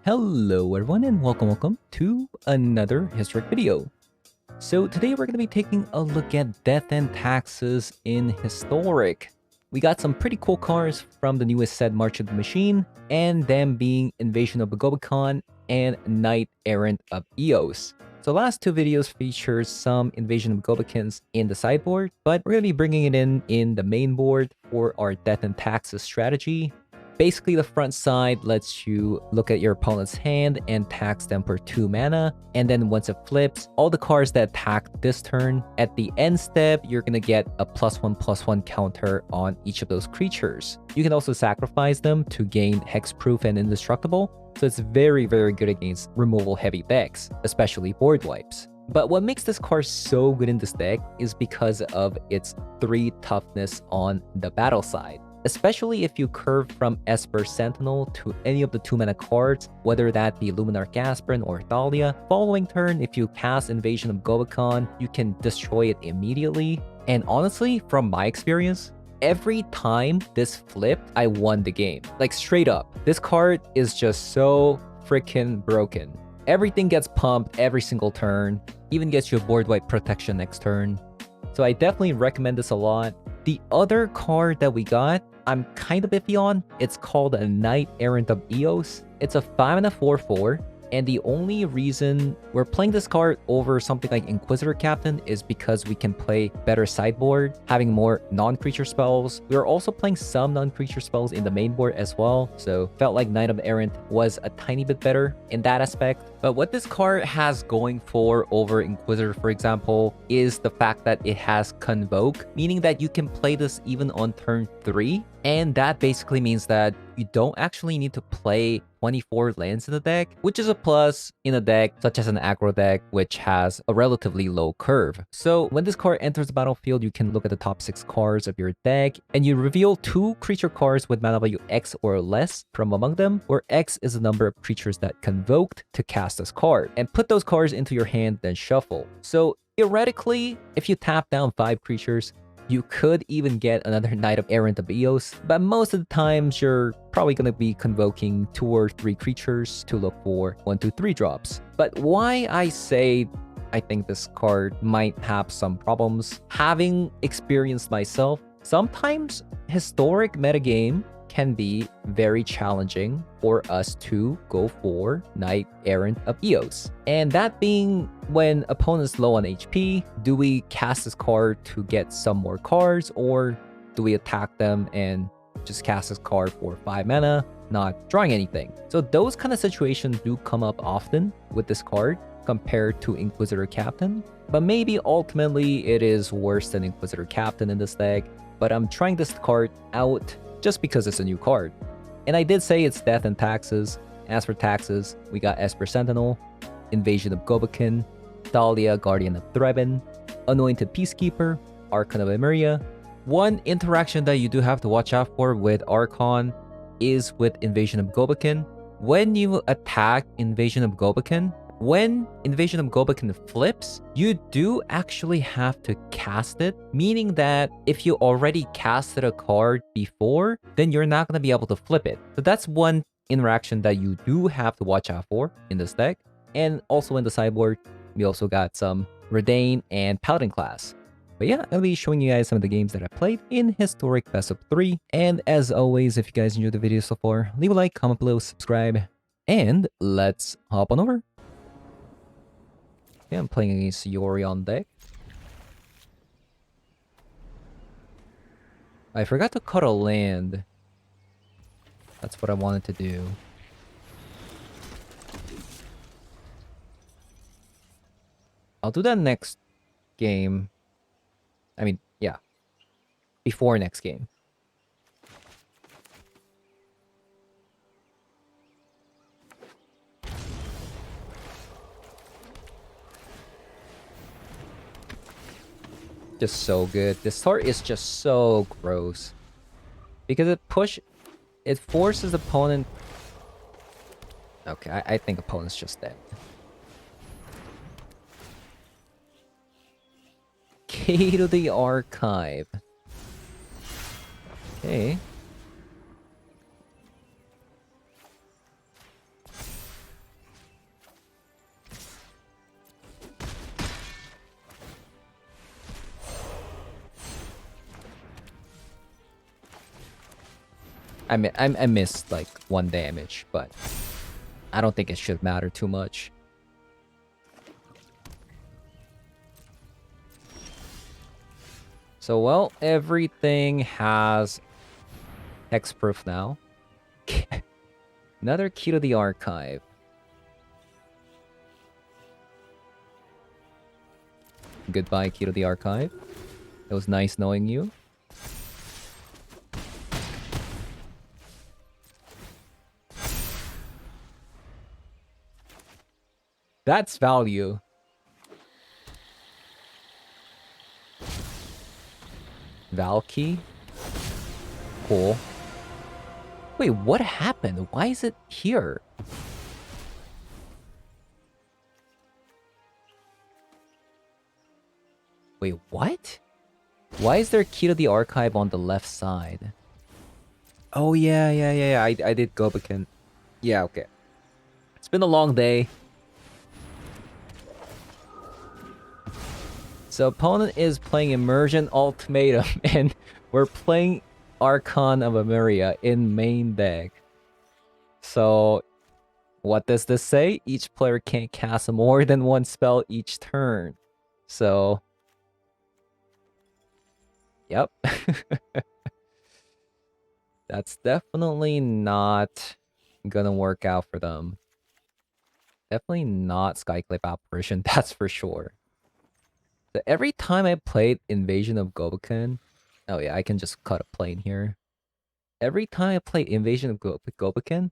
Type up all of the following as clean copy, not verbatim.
Hello everyone and welcome to another historic video. So today we're going to be taking a look at death and taxes in historic. We got some pretty cool cards from the newest set March of the Machine, and them being Invasion of Gobakhan and Knight-Errant of Eos. So last two videos featured some Invasion of Gobakhans in the sideboard, but we're going to be bringing it in the main board for our death and taxes strategy. Basically, the front side lets you look at your opponent's hand and tax them for 2 mana, and then once it flips, all the cards that attack this turn, at the end step, you're gonna get a +1/+1 counter on each of those creatures. You can also sacrifice them to gain hexproof and indestructible, so it's very good against removal heavy decks, especially board wipes. But what makes this card so good in this deck is because of its 3 toughness on the battle side. Especially if you curve from Esper Sentinel to any of the 2-mana cards, whether that be Luminarch Aspirant or Thalia. Following turn, if you cast Invasion of Gobakhan, you can destroy it immediately. And honestly, from my experience, every time this flipped, I won the game. Like straight up. This card is just so freaking broken. Everything gets pumped every single turn, even gets you a board wipe protection next turn. So I definitely recommend this a lot. The other card that we got, I'm kind of iffy on. It's called a Knight-Errant of Eos. It's a 5 4/4, and the only reason we're playing this card over something like Inquisitor Captain is because we can play better sideboard, having more non-creature spells. We are also playing some non-creature spells in the main board as well, so felt like Knight-Errant was a tiny bit better in that aspect. But what this card has going for over Inquisitor, for example, is the fact that it has Convoke, meaning that you can play this even on turn 3. And that basically means that you don't actually need to play 24 lands in the deck, which is a plus in a deck such as an aggro deck, which has a relatively low curve. So when this card enters the battlefield, you can look at the top 6 cards of your deck, and you reveal 2 creature cards with mana value X or less from among them, where X is the number of creatures that convoked to cast this card, and put those cards into your hand, then shuffle. So theoretically, if you tap down 5 creatures, you could even get another Knight-Errant of Eos, but most of the times you're probably going to be convoking 2 or 3 creatures to look for 1, 2, 3 drops. But why I say I think this card might have some problems, having experienced myself, sometimes historic metagame can be very challenging for us to go for Knight-Errant of Eos. And that being when opponents low on HP, do we cast this card to get some more cards, or do we attack them and just cast this card for 5 mana, not drawing anything? So those kind of situations do come up often with this card compared to Inquisitor Captain. But maybe ultimately it is worse than Inquisitor Captain in this deck, but I'm trying this card out just because it's a new card. And I did say it's death and taxes. As for taxes, we got Esper Sentinel, Invasion of Gobakhan, Thalia, Guardian of Threben, Anointed Peacekeeper, Archon of Emeria. One interaction that you do have to watch out for with Archon is with Invasion of Gobakhan. When you attack Invasion of Gobakhan, when Invasion of Gobakhan flips, you do actually have to cast it, meaning that if you already casted a card before, then you're not going to be able to flip it. So that's one interaction that you do have to watch out for in this deck. And also in the sideboard, we also got some Redain and Paladin class. But yeah, I'll be showing you guys some of the games that I played in Historic Best of 3. And as always, if you guys enjoyed the video so far, leave a like, comment below, subscribe, and let's hop on over. Yeah, I'm playing against Yori on deck. I forgot to cut a land. That's what I wanted to do. I'll do that next game. I mean, yeah. Before next game. Just so good. This start is just so gross. Because it forces opponent... Okay, I think opponent's just dead. Key to the archive. Okay. I missed like 1 damage, but I don't think it should matter too much. So, well, everything has hexproof now. Another key to the archive. Goodbye, key to the archive. It was nice knowing you. That's value. Val key? Cool. Wait, what happened? Why is it here? Wait, what? Why is there a key to the archive on the left side? Oh, yeah. I did Gobakhan. Yeah, okay. It's been a long day. So opponent is playing Immersion Ultimatum, and we're playing Archon of Emeria in main deck. So, what does this say? Each player can't cast more than 1 spell each turn. So, yep. That's definitely not gonna work out for them. Definitely not Skyclip Apparition, that's for sure. So every time I played Invasion of Gobakhan... Oh yeah, I can just cut a plane here. Every time I played Invasion of Gobakhan,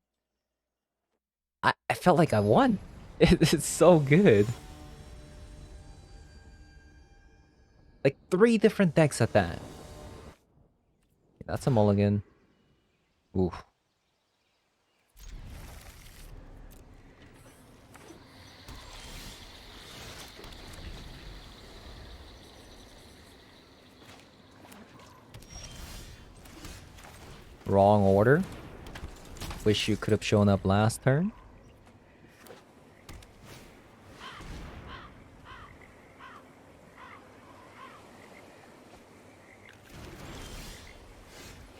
I felt like I won. It's so good. Like 3 different decks at that. That's a mulligan. Oof. Wrong order. Wish you could have shown up last turn.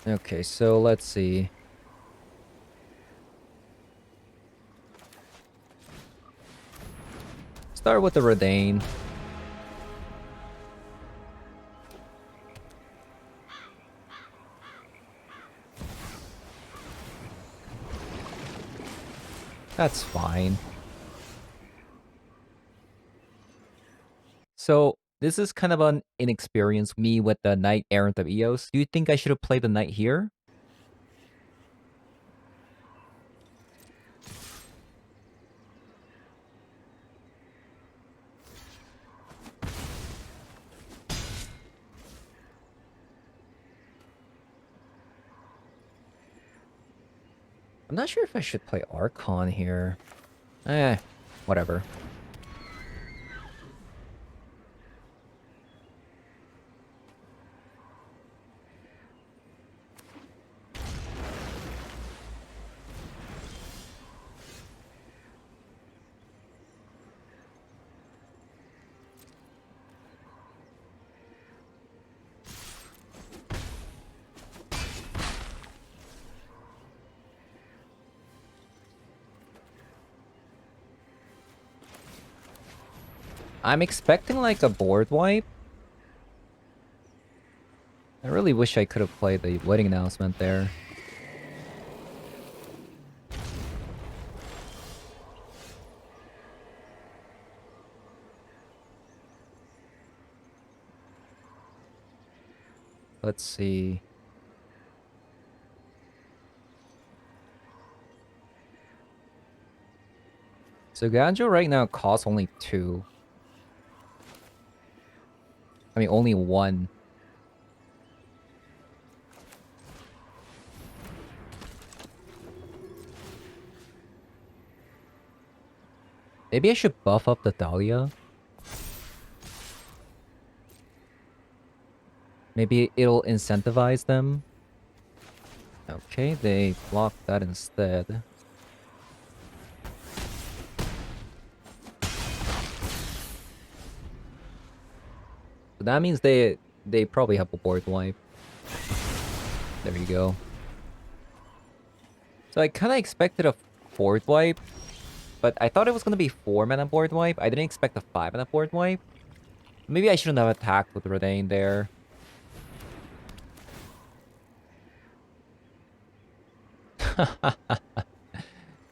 Okay, so let's see. Start with the Redane. That's fine. So, this is kind of an inexperienced me with the Knight-Errant of Eos. Do you think I should have played the Knight here? I'm not sure if I should play Archon here. Whatever. I'm expecting like a board wipe. I really wish I could have played the wedding announcement there. Let's see. So Ganjo right now costs only 2. I mean, only 1. Maybe I should buff up the Dahlia. Maybe it'll incentivize them. Okay, they blocked that instead. So that means they probably have a board wipe. There you go. So I kind of expected a board wipe, but I thought it was going to be 4-mana board wipe. I didn't expect a 5-mana board wipe. Maybe I shouldn't have attacked with Redain there.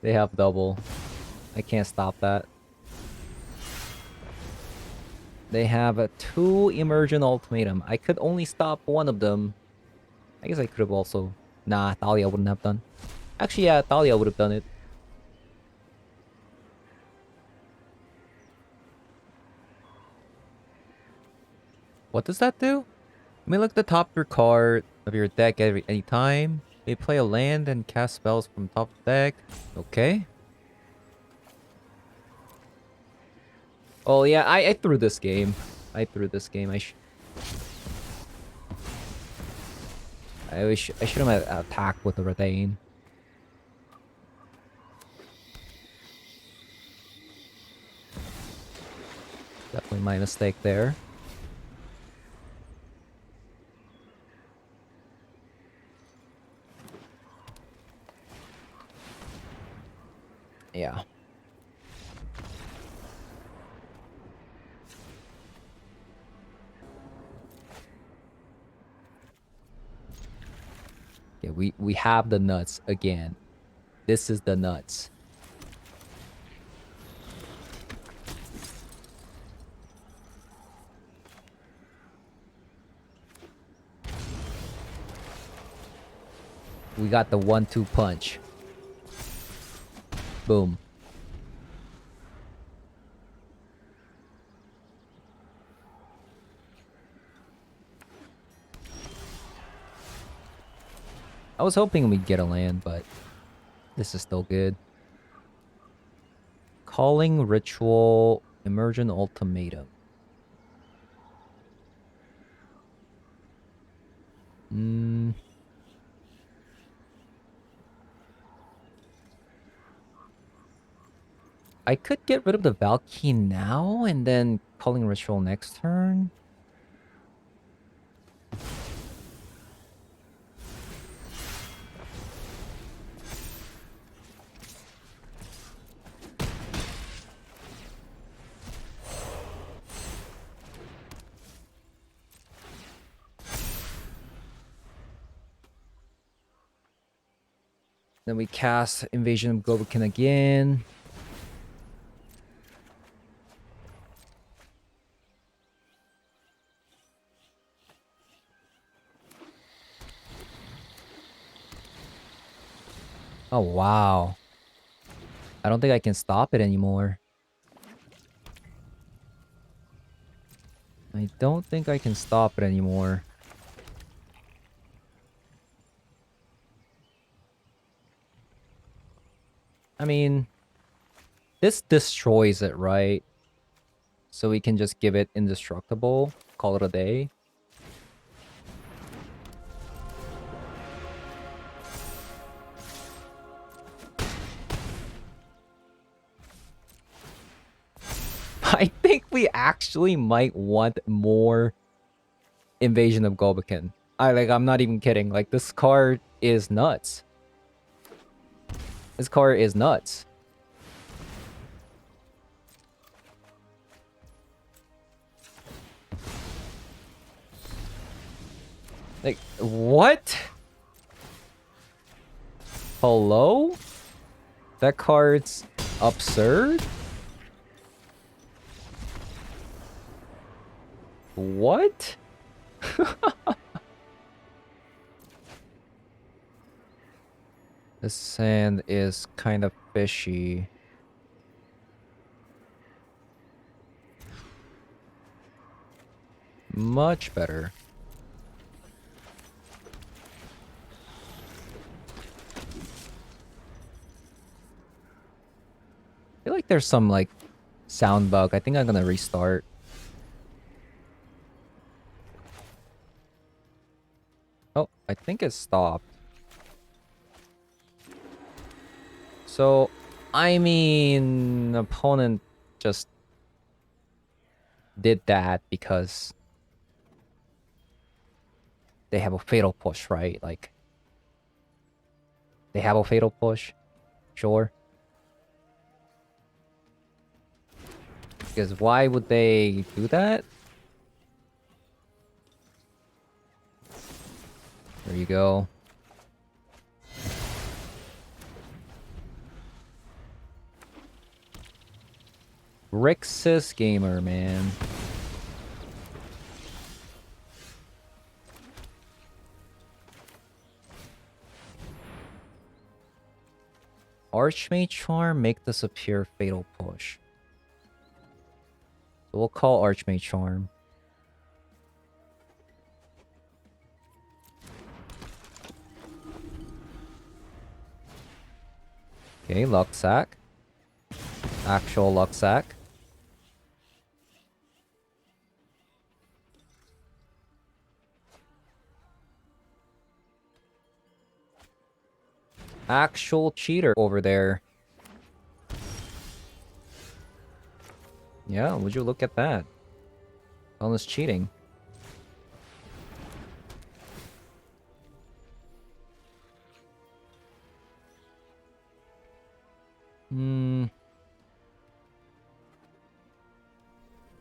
They have double. I can't stop that. They have a 2 Emergent Ultimatum. I could only stop one of them. I guess I could have also... Nah, Thalia wouldn't have done. Actually, yeah, Thalia would have done it. What does that do? You may look at the top of your card of your deck any time. You may play a land and cast spells from top of the deck. Okay. Oh yeah, I threw this game. I threw this game. I should have attacked with the Redain. Definitely my mistake there. Yeah. Yeah, we have the nuts again. This is the nuts. We got the 1-2 punch. Boom. I was hoping we'd get a land, but this is still good. Calling Ritual, Emergent Ultimatum. I could get rid of the Valkyrie now and then Calling Ritual next turn. Then we cast Invasion of Gobakhan again. Oh, wow. I don't think I can stop it anymore. I don't think I can stop it anymore. I mean, this destroys it, right? So we can just give it indestructible, call it a day. I think we actually might want more Invasion of Gobakhan. I'm not even kidding. Like, this card is nuts. This card is nuts. Like, what? Hello? That card's absurd? What? This sand is kind of fishy. Much better. I feel like there's some, like, sound bug. I think I'm gonna restart. Oh, I think it stopped. So, I mean, opponent just did that because they have a fatal push, right? Like, They have a Fatal Push. Sure. Because why would they do that? There you go. Rixus Gamer, man. Archmage Charm, make this appear Fatal Push. So we'll call Archmage Charm. Okay, Luck Sack. Actual Luck Sack. Actual cheater over there. Yeah, would you look at that? All this cheating. Man,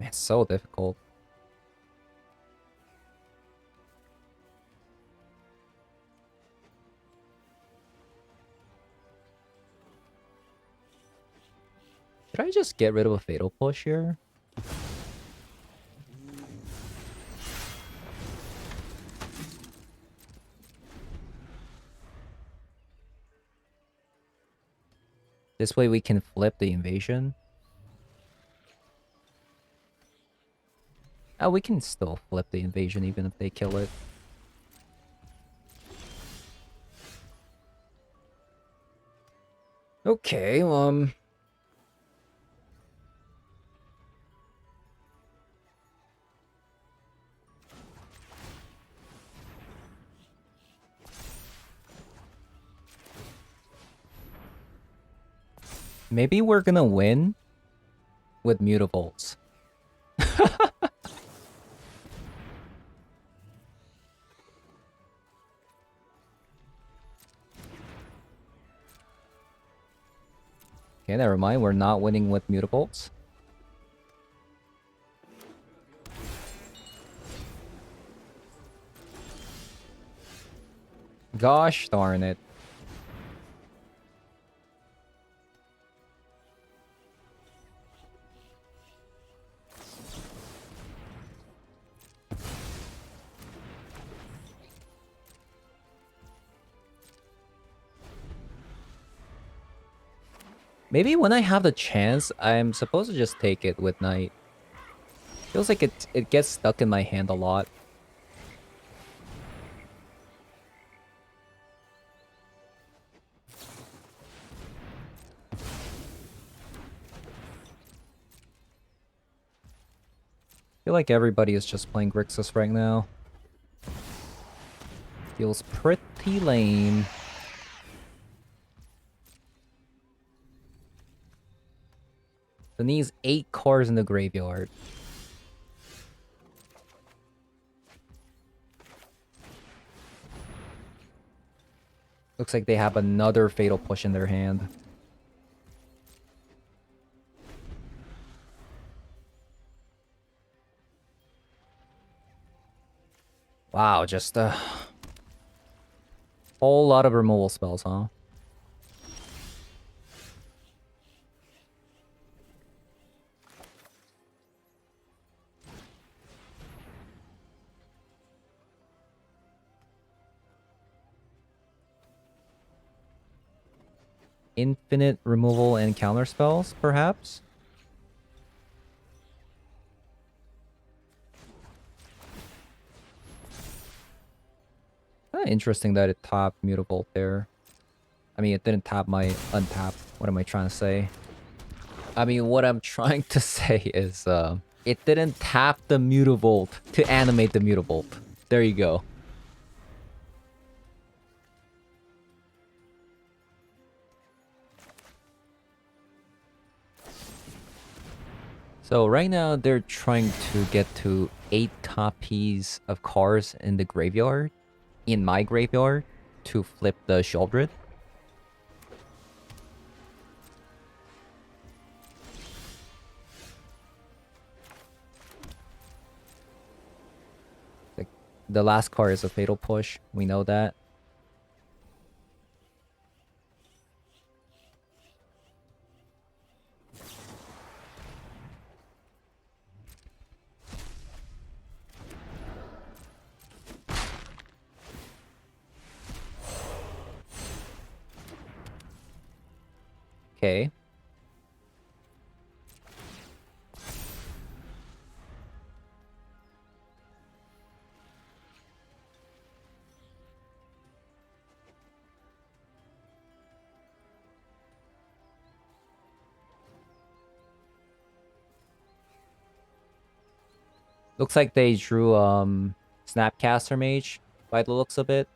it's so difficult. Should I just get rid of a Fatal Push here? This way we can flip the invasion. Oh, we can still flip the invasion even if they kill it. Okay, maybe we're gonna win with Mutavolts. Okay, never mind. We're not winning with Mutavolts. Gosh darn it. Maybe when I have the chance, I'm supposed to just take it with Knight. Feels like it gets stuck in my hand a lot. Feel like everybody is just playing Grixis right now. Feels pretty lame. So needs 8 cards in the graveyard. Looks like they have another Fatal Push in their hand. Wow, just a whole lot of removal spells, huh? Infinite removal and counter spells, perhaps? Kinda interesting that it tapped Mutavault there. I mean, it didn't tap my untap. What am I trying to say? I mean, what I'm trying to say is, it didn't tap the Mutavault to animate the Mutavault. There you go. So right now they're trying to get to 8 copies of cards in the graveyard, in my graveyard, to flip the Sheoldred. The last card is a Fatal Push. We know that. Okay. Looks like they drew Snapcaster Mage by the looks of it.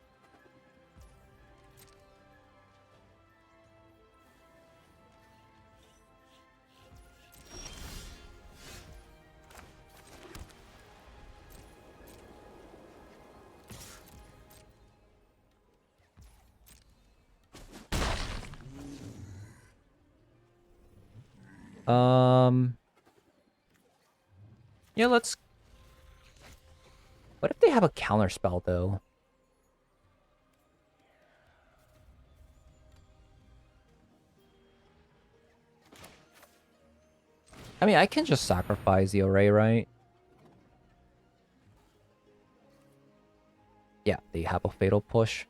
Yeah, let's... What if they have a counter spell though? I mean, I can just sacrifice the array, right? Yeah, they have a Fatal Push.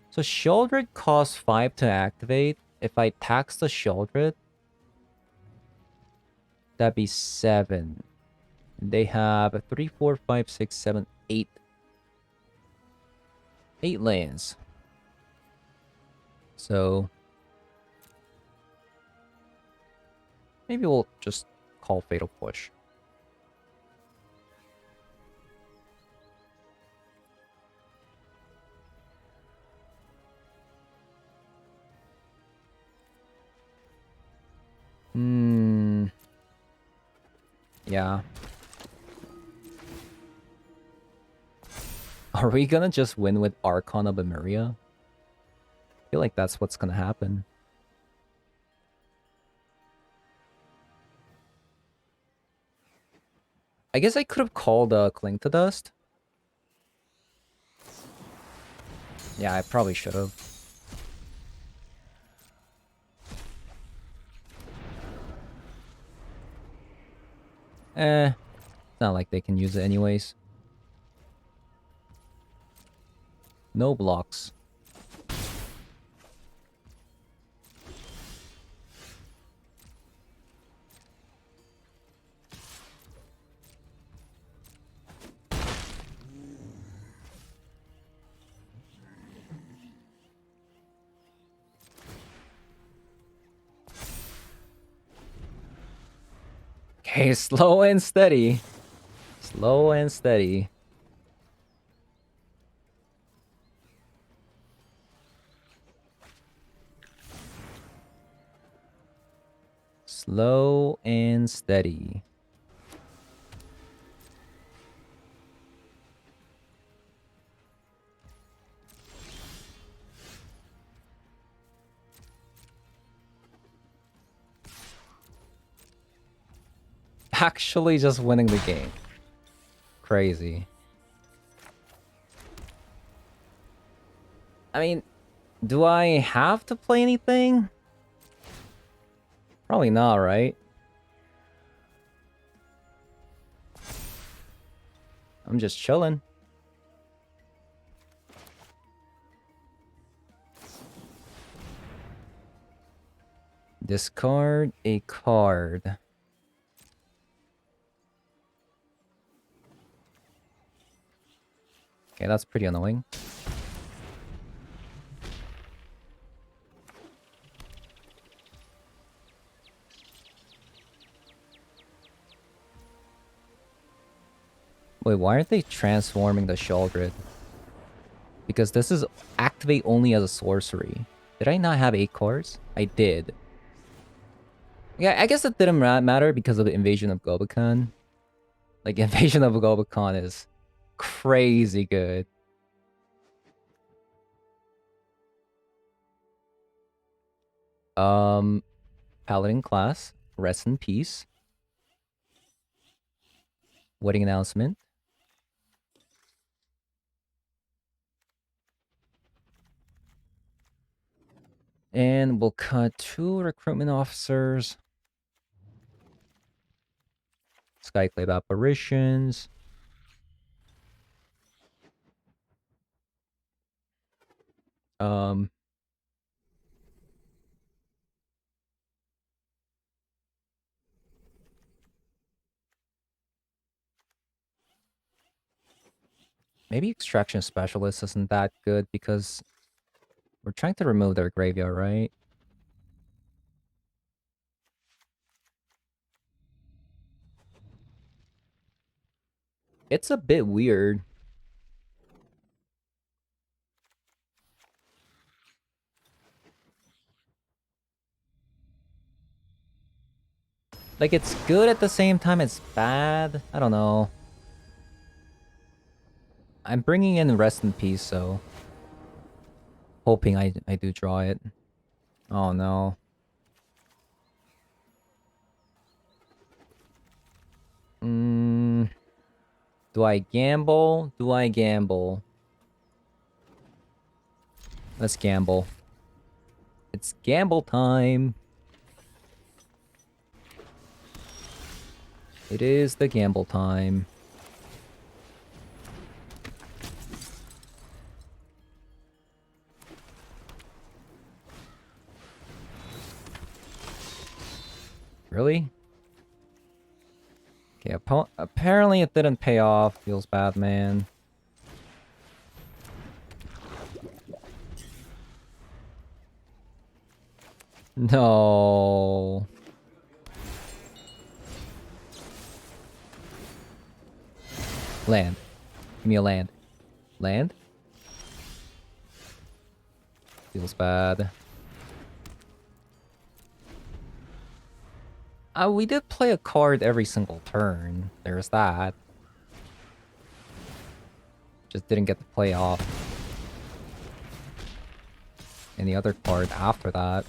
So Sheoldred costs 5 to activate. If I tax the Sheoldred, that'd be 7. They have 3, 4, 5, 6, 7, 8. 8 lands. So maybe we'll just call Fatal Push. Yeah. Are we gonna just win with Archon of Emeria? I feel like that's what's gonna happen. I guess I could have called Cling to Dust. Yeah, I probably should have. It's not like they can use it anyways. No blocks. Okay, slow and steady. Slow and steady. Slow and steady. Actually just winning the game. Crazy. I mean, do I have to play anything? Probably not, right? I'm just chilling. Discard a card. Okay, that's pretty annoying. Wait, why aren't they transforming the Sheoldred? Because this is activate only as a sorcery. Did I not have 8 cards? I did. Yeah, I guess it didn't matter because of the Invasion of Gobakhan. Like, Invasion of Gobakhan is crazy good. Paladin class. Rest in peace. Wedding announcement. And we'll cut 2 recruitment officers. Skyclave apparitions. Maybe extraction specialist isn't that good because we're trying to remove their graveyard, right? It's a bit weird. Like, it's good at the same time it's bad. I don't know. I'm bringing in Rest in Peace, so... hoping I do draw it. Oh, no. Do I gamble? Do I gamble? Let's gamble. It's gamble time. It is the gamble time. Really? Okay, apparently it didn't pay off. Feels bad, man. No. Land. Give me a land. Land? Feels bad. We did play a card every single turn. There's that. Just didn't get to play off any other card after that.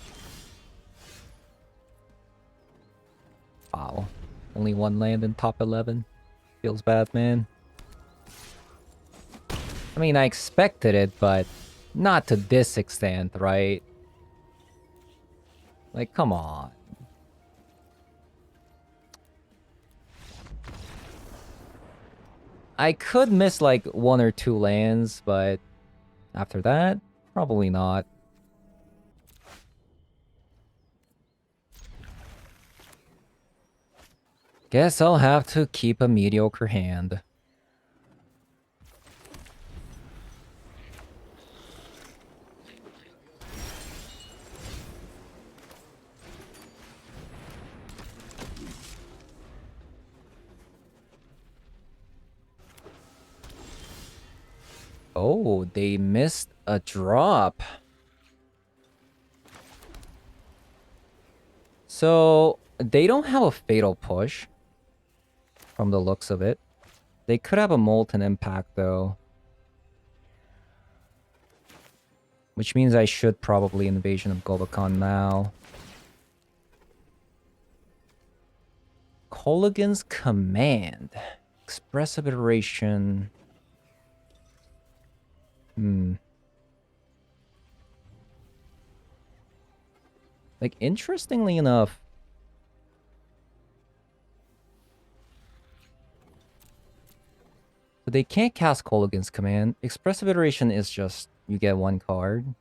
Wow. Only 1 land in top 11. Feels bad, man. I mean, I expected it, but not to this extent, right? Like, come on. I could miss like 1 or 2 lands, but after that, probably not. Guess I'll have to keep a mediocre hand. Oh, they missed a drop. So, they don't have a Fatal Push, from the looks of it. They could have a Molten Impact, though. Which means I should probably Invasion of Gobakhan now. Colligan's Command. Expressive Iteration. Like, interestingly enough... But they can't cast Colligan's Command. Expressive Iteration is just, you get 1 card.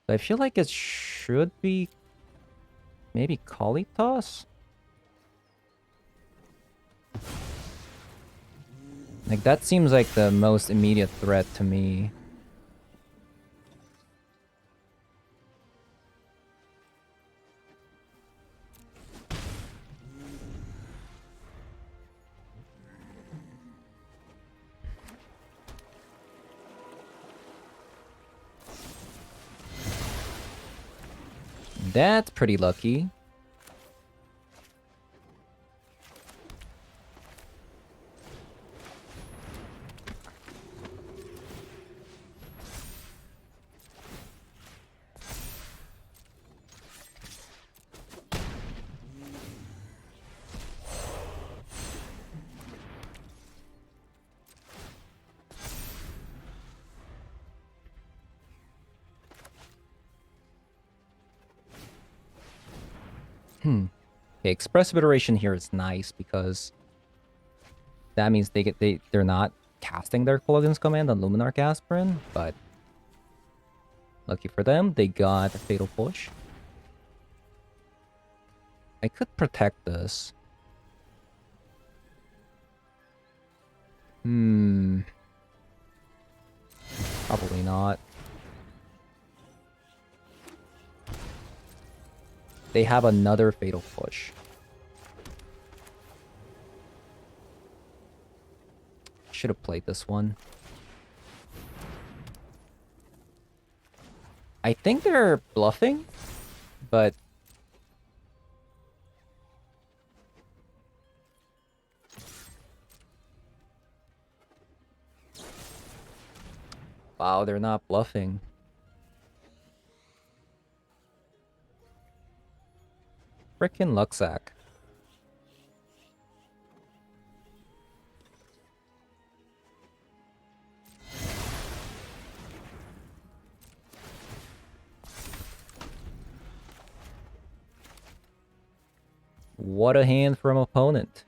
So I feel like it should be... maybe Kalitas? Like, that seems like the most immediate threat to me. That's pretty lucky. Okay, expressive iteration here is nice because that means they're not casting their Colligan's Command on Luminarch Aspirin, but lucky for them, they got a Fatal Push. I could protect this. Probably not. They have another Fatal Push. Should have played this one. I think they're bluffing, but... Wow, they're not bluffing. Frickin' Luxac. What a hand from opponent.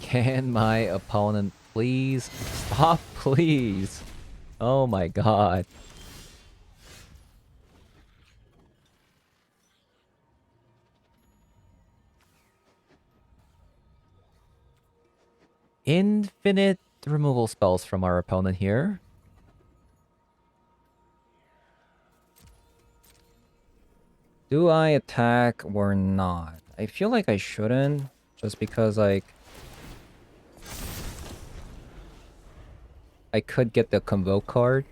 Can my opponent please stop, please? Oh my god. Infinite removal spells from our opponent here. Do I attack or not? I feel like I shouldn't, just because, like... I could get the Convoke card.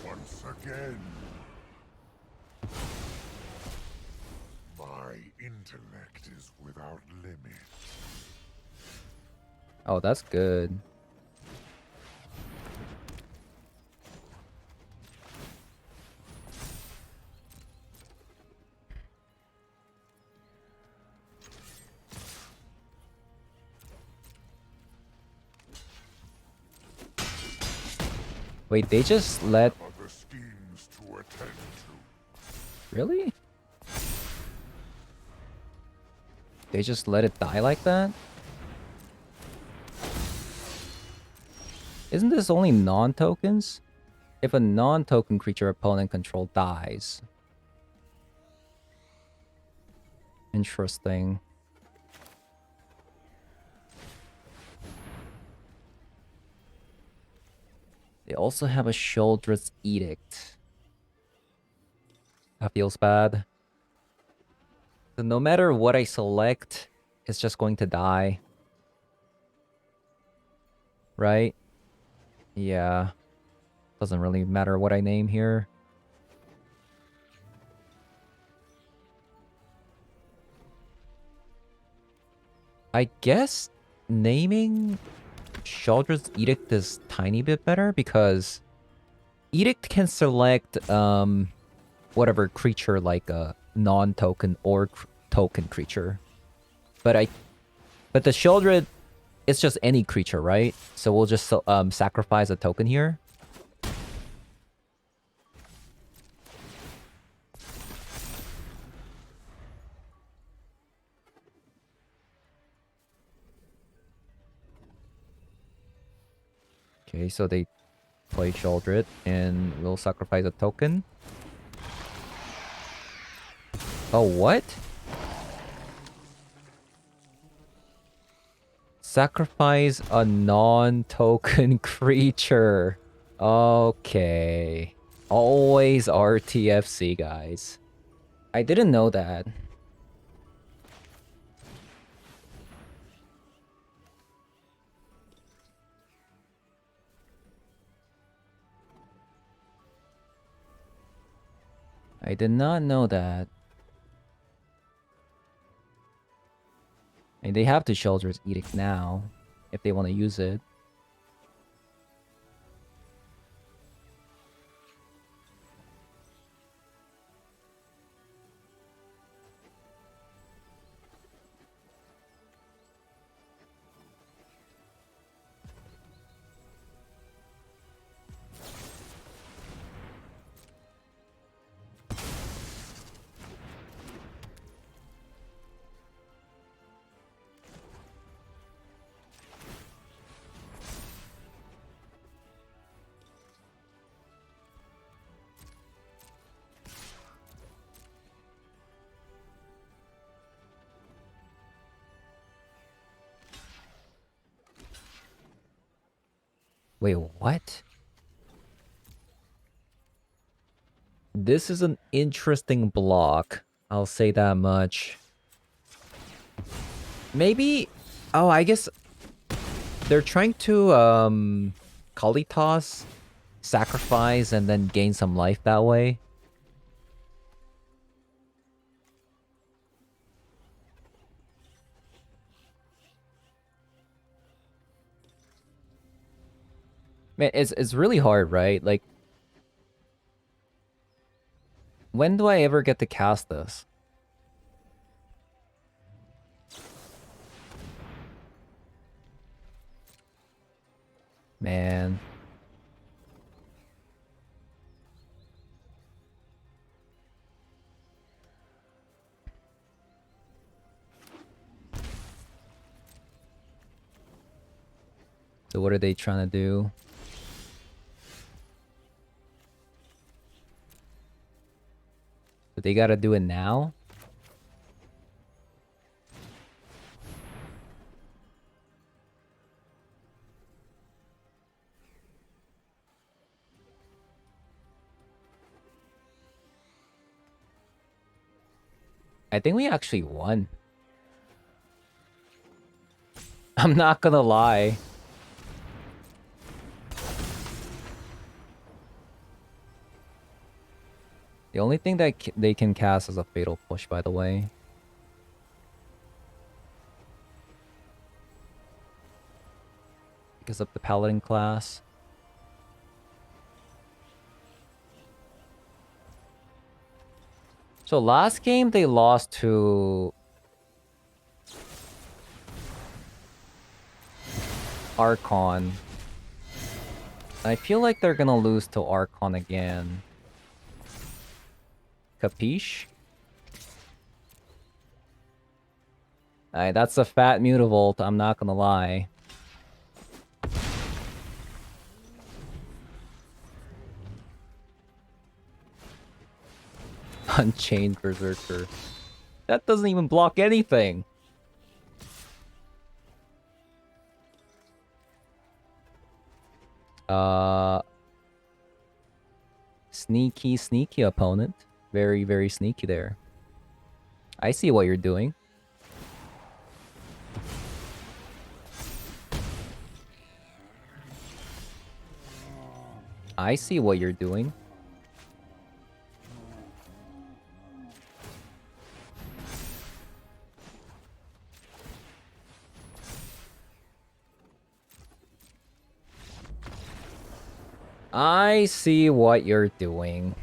Once again, my intellect is without limit. Oh, that's good. Wait, they just let... Other schemes to attend to. Really? They just let it die like that? Isn't this only non-tokens? If a non-token creature opponent control dies. Interesting. They also have a Sheoldred's Edict. That feels bad. So no matter what I select, it's just going to die. Right? Yeah. Doesn't really matter what I name here. I guess naming Sheoldred's Edict is tiny bit better because Edict can select whatever creature, like a non-token or token creature. But the Sheoldred, it's just any creature, right? So we'll just sacrifice a token here. Okay, so they play Sheoldred and we'll sacrifice a token. Oh, what? Sacrifice a non-token creature. Okay. Always RTFC, guys. I didn't know that. I did not know that. And they have to Shelter's Edict now, if they want to use it. Wait, what? This is an interesting block. I'll say that much. Maybe... Oh, I guess... They're trying to, Kali toss, sacrifice, and then gain some life that way. Man, it's really hard, right? Like... When do I ever get to cast this? Man. So what are they trying to do? But they gotta do it now? I think we actually won. I'm not gonna lie. The only thing that they can cast is a Fatal Push, by the way. Because of the Paladin class. So last game they lost to... Archon. I feel like they're gonna lose to Archon again. Capiche? Alright, that's a fat Mutavault, I'm not gonna lie. Unchained Berserker. That doesn't even block anything. Sneaky, sneaky opponent. Very, very sneaky there. I see what you're doing. I see what you're doing. I see what you're doing.